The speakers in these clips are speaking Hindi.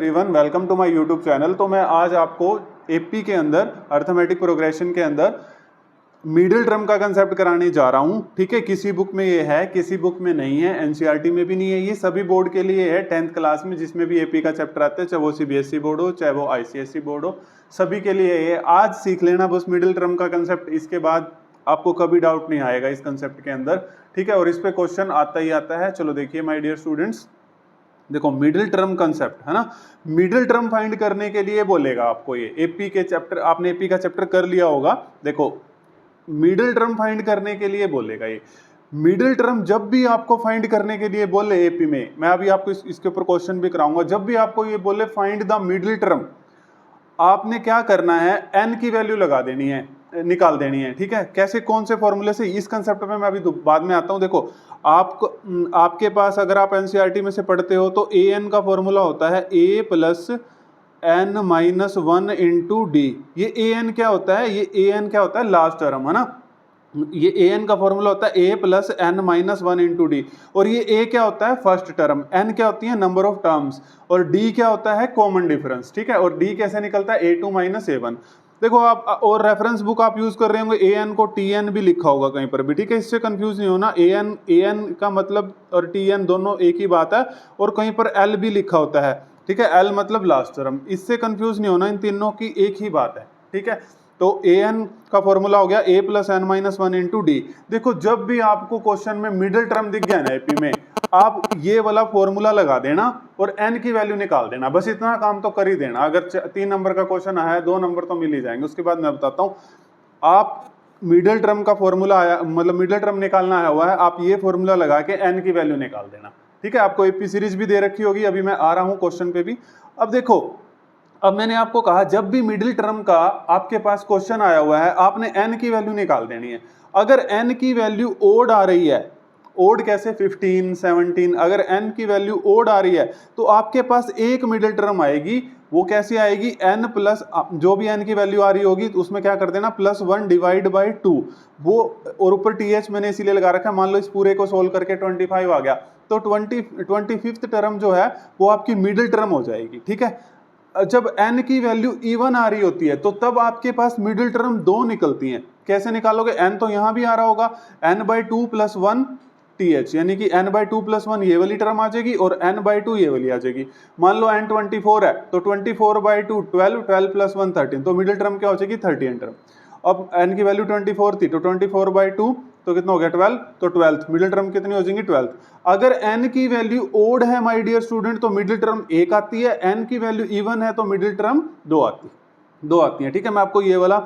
Everyone, welcome to my YouTube channel. तो मैं आज आपको एपी के अंदर अर्थमेटिक प्रोग्रेशन के अंदर मिडिल टर्म का कंसेप्ट कराने जा रहा हूं। ठीक है, किसी बुक में ये है, किसी बुक में नहीं है, एनसीईआरटी में भी नहीं है। ये सभी बोर्ड के लिए है, 10th क्लास में जिसमें भी एपी का चैप्टर आता है, चाहे वो सीबीएसई बोर्ड हो चाहे वो आईसीएसई बोर्ड हो, सभी के लिए ये आज सीख लेना बस मिडिल टर्म का कंसेप्ट। इसके बाद आपको कभी डाउट नहीं आएगा इस कंसेप्ट के अंदर। ठीक है, और इस पे क्वेश्चन आता ही आता है। चलो देखिए माय डियर स्टूडेंट्स, देखो मिडिल टर्म कंसेप्ट है ना। मिडिल टर्म फाइंड करने के लिए बोलेगा आपको ये एपी के चैप्टर, आपने एपी का चैप्टर कर लिया होगा। देखो मिडिल टर्म फाइंड करने के लिए बोलेगा ये। मिडिल टर्म जब भी आपको फाइंड करने के लिए बोले एपी में, मैं अभी आपको इसके ऊपर क्वेश्चन भी कराऊंगा। जब भी आपको ये बोले फाइंड द मिडिल टर्म, आपने क्या करना है, एन की वैल्यू लगा देनी है, निकाल देनी है। ठीक है, कैसे, कौन से फॉर्मूले से, इस कंसेप्ट में मैं अभी बाद में आता हूं। देखो आपको, आपके पास अगर आप एनसीईआरटी में से पढ़ते हो तो ए एन का फॉर्मूला होता है A plus N minus one into D. ये ए एन क्या होता है, ये ए एन क्या होता है, लास्ट टर्म है ना। ये ए एन का फॉर्मूला होता है A plus N minus one into D, और ये ए क्या होता है, फर्स्ट टर्म, एन क्या होती है, नंबर ऑफ टर्म्स, और डी क्या होता है, कॉमन डिफरेंस। ठीक है, और डी कैसे निकलता है, ए टू माइनस ए वन। देखो आप, और रेफरेंस बुक आप यूज कर रहे होंगे, ए एन को टी एन भी लिखा होगा कहीं पर भी। ठीक है, इससे कंफ्यूज नहीं होना। ए एन का मतलब और टी एन दोनों एक ही बात है, और कहीं पर एल भी लिखा होता है। ठीक है, एल मतलब लास्ट टर्म, इससे कंफ्यूज नहीं होना, इन तीनों की एक ही बात है। ठीक है, तो ए एन का फॉर्मूला हो गया A plus N minus one into D. देखो जब भी आपको क्वेश्चन में मिडिल टर्म दिख गया ना एपी में, आप ये वाला फॉर्मूला लगा देना और एन की वैल्यू निकाल देना। बस इतना काम तो कर ही देना। अगर 3 नंबर का क्वेश्चन आया है, 2 नंबर तो मिल ही जाएंगे। उसके बाद मैं बताता हूँ, आप मिडिल टर्म का फॉर्मूला आया, मतलब मिडिल टर्म निकालना आया हुआ है, आप ये फॉर्मूला लगा के एन की वैल्यू निकाल देना। ठीक है, आपको एपी सीरीज भी दे रखी होगी, अभी मैं आ रहा हूँ क्वेश्चन पे भी। अब देखो, अब मैंने आपको कहा जब भी मिडिल टर्म का आपके पास क्वेश्चन आया हुआ है, आपने n की वैल्यू निकाल देनी है। अगर n की वैल्यू ओड आ रही है, ओड कैसे, 15, 17, अगर n की वैल्यू ओड आ रही है तो आपके पास एक मिडिल टर्म आएगी। वो कैसे आएगी, n प्लस, जो भी n की वैल्यू आ रही होगी तो उसमें क्या कर देना, प्लस 1 डिवाइड बाई 2 वो, और ऊपर th मैंने इसीलिए लगा रखा है। मान लो इस पूरे को सोल्व करके 25 आ गया, तो 25th टर्म जो है वो आपकी मिडिल टर्म हो जाएगी। ठीक है, जब n की वैल्यू इवन आ रही होती है तो तब आपके पास मिडिल टर्म 2 निकलती हैं। कैसे निकालोगे, n तो यहां भी आ रहा होगा, n by two plus one th, यानी कि n by two plus one ये वाली टर्म आ जाएगी और n बाई टू ये वाली आ जाएगी। मान लो n 24 है तो 24 बाई टू 12, 12 प्लस वन 13, तो मिडिल टर्म क्या हो जाएगी, 13 टर्म। अब n की वैल्यू 24 थी तो 24 बाई टू तो कितना हो गया, 12, तो 12th मिडिल टर्म कितनी हो जाएंगी, 12th। अगर n की वैल्यू ओड है माय डियर स्टूडेंट तो मिडिल टर्म 1 आती है, n की वैल्यू इवन है तो मिडिल टर्म 2 आती है। ठीक है, मैं आपको ये वाला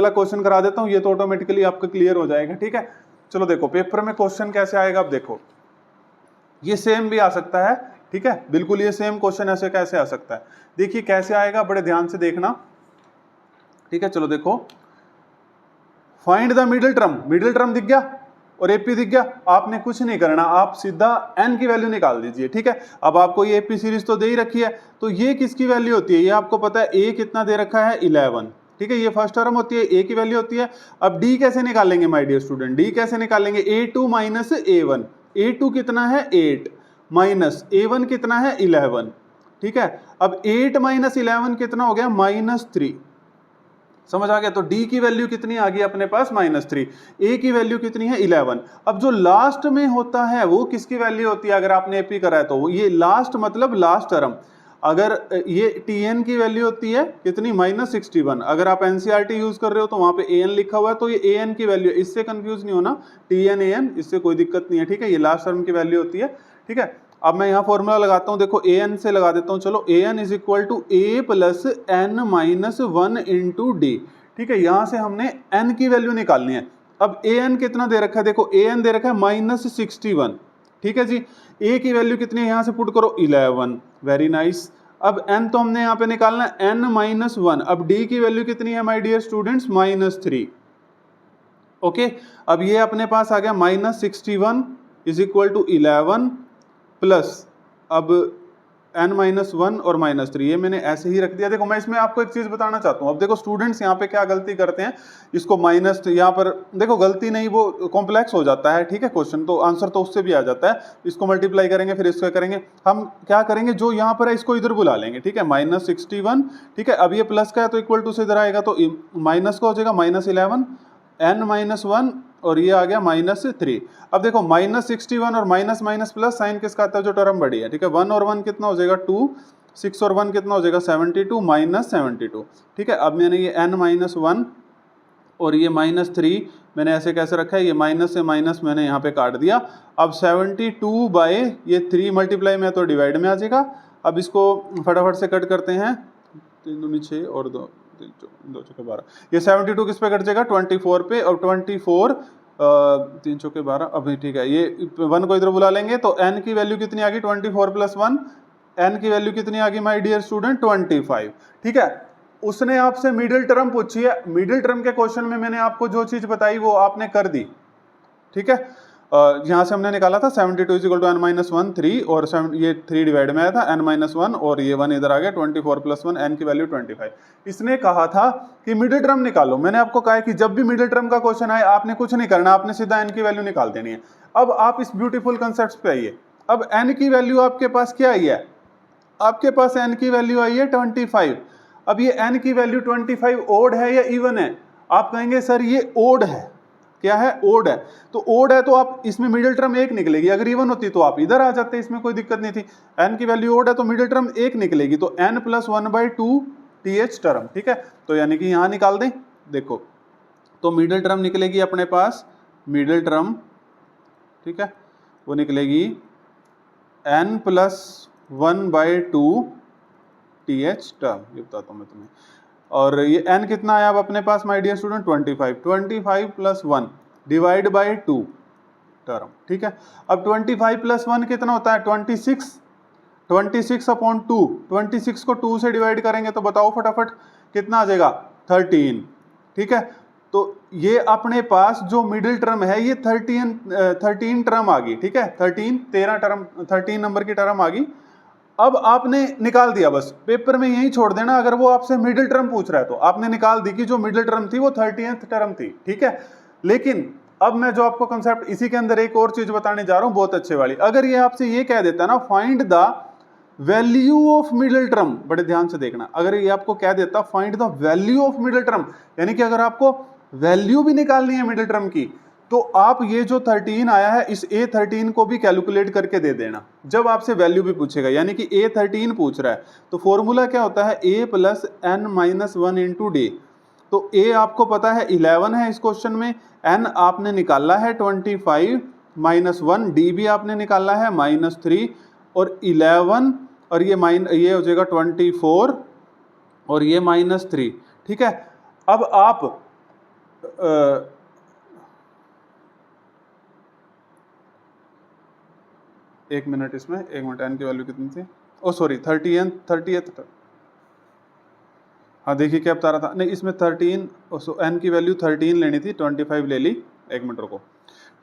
क्वेश्चन करा देता हूँ, ये तो ऑटोमेटिकली आपका क्लियर हो जाएगा। ठीक है, चलो देखो पेपर में क्वेश्चन कैसे आएगा। अब देखो ये सेम भी आ सकता है। ठीक है, बिल्कुल ये सेम क्वेश्चन ऐसे कैसे आ सकता है, देखिए कैसे आएगा, बड़े ध्यान से देखना। ठीक है, चलो देखो, find the middle term, middle term दिख गया और एपी दिख गया। आपने कुछ नहीं करना, आप सीधा एन की वैल्यू निकाल दीजिए। ठीक है, अब आपको ये एपी सीरीज तो दे ही रखी है, तो ये किसकी वैल्यू होती है, ये आपको पता है, ए कितना दे रखा है, 11। ठीक है, ये फर्स्ट टर्म होती है, ए की वैल्यू होती है। अब डी कैसे निकालेंगे माय डियर स्टूडेंट, डी कैसे निकालेंगे, a2 माइनस a1, a2 कितना है 8 माइनस a1 कितना है 11। ठीक है, अब 8 माइनस 11 कितना हो गया, -3। समझ आ गया, तो d की वैल्यू कितनी आ गई अपने पास, -3, a की वैल्यू कितनी है 11। अब जो लास्ट में होता है वो किसकी वैल्यू होती है, अगर आपने एपी करा है तो ये लास्ट मतलब लास्ट टर्म, अगर ये tn की वैल्यू होती है कितनी, -61। अगर आप एनसीईआरटी यूज कर रहे हो तो वहां पे an लिखा हुआ है, तो ये an की वैल्यू, इससे कंफ्यूज नहीं होना, tn an, इससे कोई दिक्कत नहीं है। ठीक है, ये लास्ट टर्म की वैल्यू होती है। ठीक है, अब मैं यहाँ फॉर्मूला लगाता हूँ, देखो an से लगा देता हूँ। चलो an is equal to a plus N minus one into d. ठीक है, यहाँ से हमने n की वैल्यू निकालनी है। अब an कितना दे रखा है, देखो an दे रखा है -61। ठीक है जी, a की वैल्यू कितनी है, यहाँ से पुट करो 11, वेरी नाइस। अब n तो हमने यहाँ पे निकालना है n माइनस वन। अब d की वैल्यू कितनी है माय डियर स्टूडेंट्स, -3। ओके, अब ये अपने पास आ गया -61 इज इक्वल टू 11 प्लस, अब n-1 और -3, ये मैंने ऐसे ही रख दिया। देखो मैं इसमें आपको एक चीज बताना चाहता हूँ। अब देखो स्टूडेंट्स यहाँ पे क्या गलती करते हैं, इसको माइनस यहाँ पर देखो गलती नहीं, वो कॉम्प्लेक्स हो जाता है, ठीक है क्वेश्चन, तो आंसर तो उससे भी आ जाता है। इसको मल्टीप्लाई करेंगे फिर इसको करेंगे, हम क्या करेंगे जो यहाँ पर है इसको इधर बुला लेंगे, ठीक है, -61, ठीक है। अब ये प्लस का है तो इक्वल टू से इधर आएगा, तो माइनस का हो जाएगा -11 n-1 और ये आ गया -3। अब देखो -61 और माइनस माइनस प्लस साइन किसका आता है, जो टर्म बड़ी है, ठीक है। 1 और 1 कितना हो जाएगा 2, 6 और 1 कितना हो जाएगा 72 -72, ठीक है। अब मैंने ये n-1 और ये -3 मैंने ऐसे कैसे रखा है, ये माइनस से माइनस मैंने यहाँ पे काट दिया। अब 72 बाय ये 3 मल्टीप्लाई में तो डिवाइड में आ जाएगा। अब इसको फटाफट से कट करते हैं, 3 दूनी 6 और 2 चौके 12, ये 72 किस पे कट जाएगा 24 पे, और 24 3 चौके 12, अभी ठीक है, ये 1 को इधर बुला लेंगे तो n की वैल्यू कितनी आ गई 24 + 1, n की वैल्यू कितनी आ गई माय डियर स्टूडेंट 25, ठीक है। उसने आपसे मिडिल टर्म पूछी है, मिडिल टर्म के क्वेश्चन में मैंने आपको जो चीज बताई वो आपने कर दी, ठीक है। यहाँ से हमने निकाला था 72 = n-1 3, और ये 3 डिवाइड में आया था n-1 और ये 1 इधर आ गया, 24 + 1, n की वैल्यू 25। इसने कहा था कि मिडिल टर्म निकालो। मैंने आपको कहा है कि जब भी मिडिल टर्म का क्वेश्चन आए आपने कुछ नहीं करना, आपने सीधा n की वैल्यू निकाल देनी है। अब आप इस ब्यूटीफुल कंसेप्ट पे आइए। अब n की वैल्यू आपके पास क्या आई है, आपके पास n की वैल्यू आई है 25। अब ये n की वैल्यू 25 ओड है या इवन है, आप कहेंगे सर ये ओड है। क्या है, ओड है। तो ओड है तो आप इसमें मिडिल टर्म 1 निकलेगी, अगर इवन होती तो आप इधर आ जाते, इसमें कोई दिक्कत नहीं थी। n की वैल्यू ओड है तो मिडिल टर्म 1 निकलेगी, तो n + 1/2 th टर्म, ठीक है। तो यानी कि यहां निकाल दें, देखो तो मिडिल टर्म निकलेगी अपने पास, मिडिल टर्म, ठीक है, वो निकलेगी n + 1/2 th टर्म, ये बताता हूं मैं तुम्हें। और ये n कितना आया अब अपने पास my dear student 25 + 1 divide by 2 term, ठीक है। अब 25 + 1 कितना होता है 26, 26/2, 26 को 2 से डिवाइड करेंगे तो बताओ फटाफट कितना आ जाएगा 13, ठीक है। तो ये अपने पास जो मिडिल टर्म है ये 13 टर्म आ गई, ठीक है, 13 नंबर की टर्म आ गई। अब आपने निकाल दिया, बस पेपर में यही छोड़ देना, अगर वो आपसे मिडिल टर्म पूछ रहा है तो आपने निकाल दी कि जो मिडिल टर्म थी वो 30th टर्म थी, ठीक है। लेकिन अब मैं जो आपको कंसेप्ट इसी के अंदर एक और चीज बताने जा रहा हूं बहुत अच्छे वाली। अगर ये आपसे ये कह देता ना find the value of middle term, बड़े ध्यान से देखना, अगर ये आपको कह देता find the value of middle term, यानी कि अगर आपको वैल्यू भी निकालनी है मिडिल टर्म की, तो आप ये जो 13 आया है इस A13 को भी कैलकुलेट करके दे देना जब आपसे वैल्यू भी पूछेगा। यानी कि A13 पूछ रहा है तो फॉर्मूला क्या होता है A + n-1 × d। तो A आपको पता है 11 है इस क्वेश्चन में, n आपने निकाला है 25 -1, d भी आपने निकाला है -3, और 11 और ये हो जाएगा 24 और ये -3, ठीक है। अब आप एक मिनट, इसमें एक मिनट, n की वैल्यू कितनी थी, ओ सॉरी 30th, हाँ देखिए क्या बता रहा था, नहीं इसमें 13, n की वैल्यू 13 लेनी थी, 25 ले ली, एक मिनट रुको,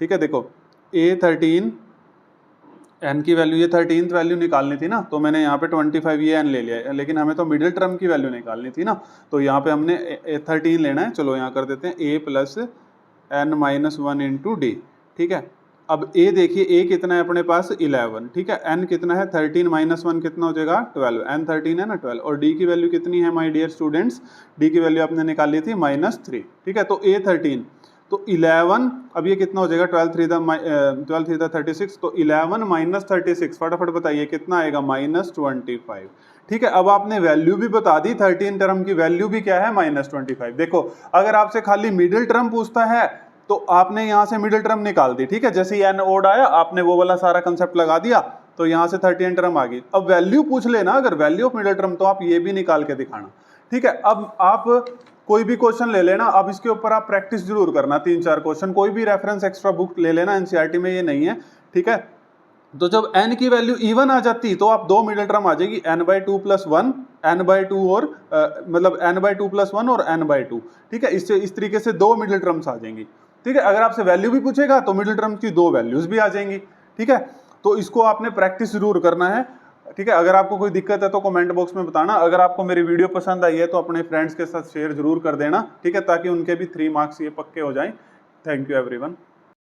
ठीक है। देखो A13 n की वैल्यू, ये 13th वैल्यू निकालनी थी ना, तो मैंने यहाँ पे 25 ये n ले लिया, लेकिन हमें तो मिडिल टर्म की वैल्यू निकालनी थी ना, तो यहाँ पे हमने 13 लेना है। चलो यहाँ कर देते हैं A + n-1 × d, ठीक है। अब A देखिए A कितना है अपने पास 11, ठीक है, n कितना है 13 -1 कितना हो जाएगा 12, n 13 है ना 12, और d की वैल्यू कितनी है माय डियर स्टूडेंट्स, d की वैल्यू आपने निकाली थी -3, ठीक है। तो A13 तो 11, अब ये कितना हो जाएगा 12 3 36, तो 11 - 36 फटाफट बताइए कितना आएगा -25, ठीक है। अब आपने वैल्यू भी बता दी, 13 टर्म की वैल्यू भी क्या है -25। देखो अगर आपसे खाली मिडिल टर्म पूछता है तो आपने यहां से मिडिल टर्म निकाल दी, ठीक है, जैसे n ओड आया आपने वो वाला सारा कंसेप्ट लगा दिया, तो यहां से 13 टर्म आ गई। अब वैल्यू पूछ लेना, अगर वैल्यू ऑफ मिडिल टर्म, तो आप ये भी निकाल के दिखाना, ठीक है। अब आप कोई भी क्वेश्चन ले लेना, अब इसके ऊपर आप प्रैक्टिस जरूर करना, 3-4 क्वेश्चन, कोई भी रेफरेंस एक्स्ट्रा बुक ले लेना, एनसीईआरटी में ये नहीं है, ठीक है। तो जब n की वैल्यू इवन आ जाती तो आप 2 मिडिल टर्म आ जाएगी, n/2 + 1, n/2 और मतलब n/2 + 1 और n/2, ठीक है। इससे इस तरीके से 2 मिडिल टर्म्स आ जाएंगी, ठीक है। अगर आपसे वैल्यू भी पूछेगा तो मिडिल टर्म की 2 वैल्यूज भी आ जाएंगी, ठीक है। तो इसको आपने प्रैक्टिस जरूर करना है। ठीक है, अगर आपको कोई दिक्कत है तो कमेंट बॉक्स में बताना। अगर आपको मेरी वीडियो पसंद आई है तो अपने फ्रेंड्स के साथ शेयर जरूर कर देना, ठीक है, ताकि उनके भी 3 मार्क्स ये पक्के हो जाएं। Thank you everyone.